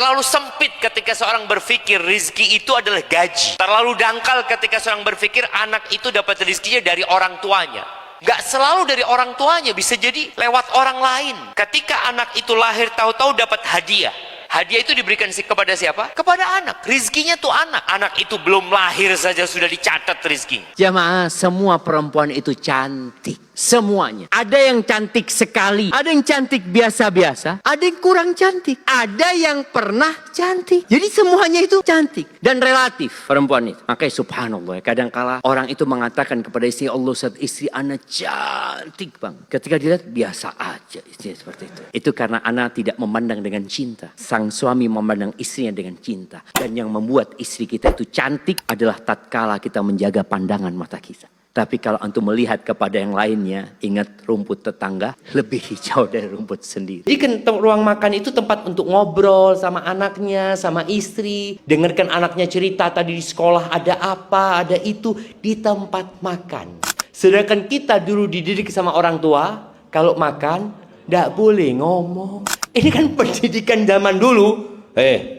Terlalu sempit ketika seorang berpikir rizki itu adalah gaji. Terlalu dangkal ketika seorang berpikir anak itu dapat rizkinya dari orang tuanya. Gak selalu dari orang tuanya, bisa jadi lewat orang lain. Ketika anak itu lahir tahu-tahu dapat hadiah. Hadiah itu diberikan kepada siapa? Kepada anak. Rizkinya tuh anak. Anak itu belum lahir saja sudah dicatat rizkinya. Jamaah, semua perempuan itu cantik. Semuanya. Ada yang cantik sekali. Ada yang cantik biasa-biasa. Ada yang kurang cantik. Ada yang pernah cantik. Jadi semuanya itu cantik. Dan relatif perempuan itu. Makanya subhanallah. Kadangkala orang itu mengatakan kepada istri Allah, saat istri anak cantik bang. Ketika dilihat biasa aja istrinya seperti itu. Itu karena anak tidak memandang dengan cinta. Sang suami memandang istrinya dengan cinta. Dan yang membuat istri kita itu cantik adalah tatkala kita menjaga pandangan mata kita. Tapi kalau antum melihat kepada yang lainnya, ingat rumput tetangga lebih hijau dari rumput sendiri. Jadi kan ruang makan itu tempat untuk ngobrol sama anaknya, sama istri. Dengarkan anaknya cerita tadi di sekolah ada apa, ada itu. Di tempat makan. Sedangkan kita dulu dididik sama orang tua, kalau makan, tidak boleh ngomong. Ini kan pendidikan zaman dulu.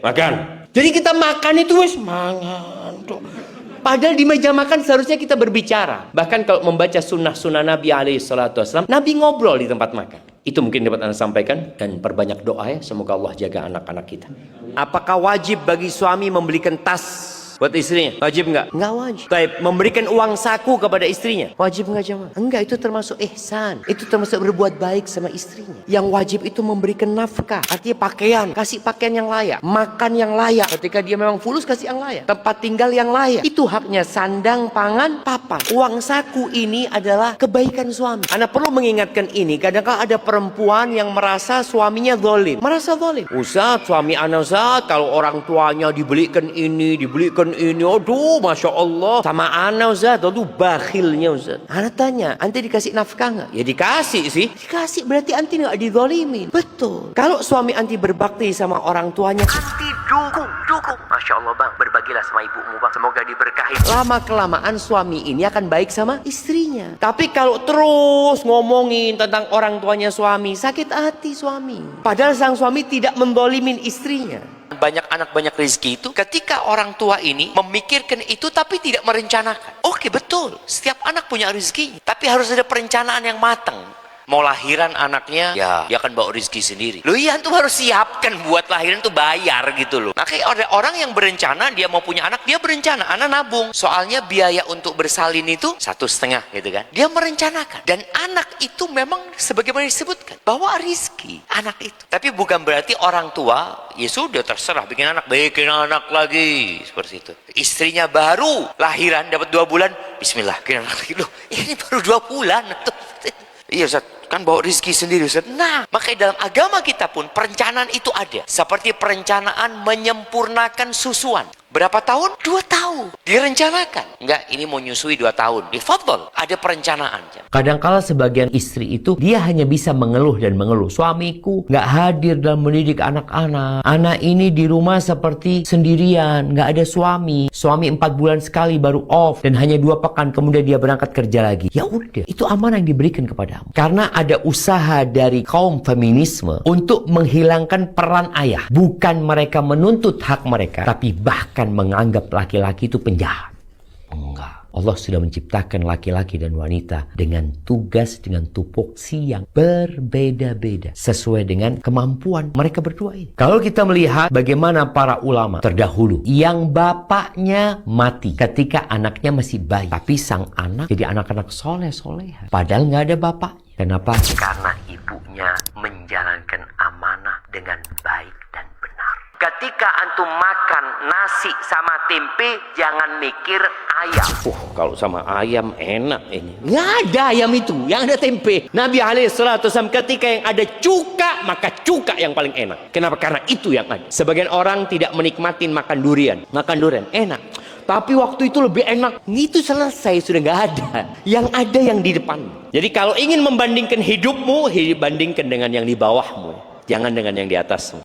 Makan. Jadi kita makan itu wes mangan. Padahal di meja makan seharusnya kita berbicara. Bahkan kalau membaca sunnah-sunnah Nabi SAW, Nabi ngobrol di tempat makan. Itu mungkin dapat Anda sampaikan. Dan perbanyak doa ya. Semoga Allah jaga anak-anak kita. Apakah wajib bagi suami membelikan tas buat istrinya? Wajib nggak? Nggak wajib. Tapi memberikan uang saku kepada istrinya? Wajib nggak jemaah? Enggak, itu termasuk ihsan. Itu termasuk berbuat baik sama istrinya. Yang wajib itu memberikan nafkah. Artinya pakaian. Kasih pakaian yang layak. Makan yang layak. Ketika dia memang fulus, kasih yang layak. Tempat tinggal yang layak. Itu haknya. Sandang, pangan, papan. Uang saku ini adalah kebaikan suami. Anda perlu mengingatkan ini. Kadang-kadang ada perempuan yang merasa suaminya zalim. Merasa zalim. Ustaz, suami anak Ustaz, kalau orang tuanya dibelikan ini, dibelikan ini, aduh Masya Allah, sama anak Ustaz, aduh bakhilnya Ustaz. Anak tanya, anti dikasih nafkah nggak? Ya dikasih sih. Dikasih berarti anti nggak dizalimin. Betul. Kalau suami anti berbakti sama orang tuanya, anti dukung. Masya Allah bang, berbagilah sama ibumu bang, semoga diberkahi. Lama kelamaan suami ini akan baik sama istrinya. Tapi kalau terus ngomongin tentang orang tuanya suami, sakit hati suami. Padahal sang suami tidak menzalimin istrinya. Banyak anak banyak rezeki itu ketika orang tua ini memikirkan itu tapi tidak merencanakan. Oke betul, setiap anak punya rezeki, tapi harus ada perencanaan yang matang. Mau lahiran anaknya, ya dia akan bawa rezeki sendiri. Loh iya, antum harus siapkan buat lahiran tuh bayar gitu loh. Makanya ada orang yang berencana, dia mau punya anak, dia berencana, anak nabung. Soalnya biaya untuk bersalin itu 1,5 gitu kan. Dia merencanakan. Dan anak itu memang sebagaimana disebutkan, bawa rezeki anak itu. Tapi bukan berarti orang tua, ya sudah terserah bikin anak lagi. Seperti itu. Istrinya baru lahiran, dapat 2 bulan, bismillah, bikin anak lagi. Loh ini baru 2 bulan. Iya Ustaz, kan bawa rezeki sendiri Ustaz. Nah, makanya dalam agama kita pun perencanaan itu ada. Seperti perencanaan menyempurnakan susuan. Berapa tahun? 2 tahun. Direncanakan. Enggak, ini mau nyusui 2 tahun. Difadol. Ada perencanaan. Kadangkala sebagian istri itu, dia hanya bisa mengeluh dan mengeluh. Suamiku nggak hadir dalam mendidik anak-anak. Anak ini di rumah seperti sendirian. Nggak ada suami. Suami 4 bulan sekali baru off. Dan hanya 2 pekan kemudian dia berangkat kerja lagi. Ya udah, itu amanah yang diberikan kepadamu. Karena ada usaha dari kaum feminisme untuk menghilangkan peran ayah. Bukan mereka menuntut hak mereka, tapi bahkan menganggap laki-laki itu penjahat. Enggak. Allah sudah menciptakan laki-laki dan wanita dengan tugas, dengan tupoksi yang berbeda-beda. Sesuai dengan kemampuan mereka berdua ini. Kalau kita melihat bagaimana para ulama terdahulu. Yang bapaknya mati ketika anaknya masih bayi. Tapi sang anak jadi anak-anak soleh-soleha. Padahal nggak ada bapaknya. Kenapa? Karena ibunya menjalankan amanah dengan baik dan benar. Ketika antum makan nasi sama tempe, jangan mikir ayam. Kalau sama ayam enak ini. Nggak ada ayam itu, yang ada tempe. Nabi SAW ketika yang ada cuka, maka cuka yang paling enak. Kenapa? Karena itu yang ada. Sebagian orang tidak menikmatin makan durian. Makan durian enak, tapi waktu itu lebih enak. Itu selesai, sudah nggak ada. Yang ada yang di depan. Jadi kalau ingin membandingkan hidupmu, bandingkan dengan yang di bawahmu. Jangan dengan yang di atasmu.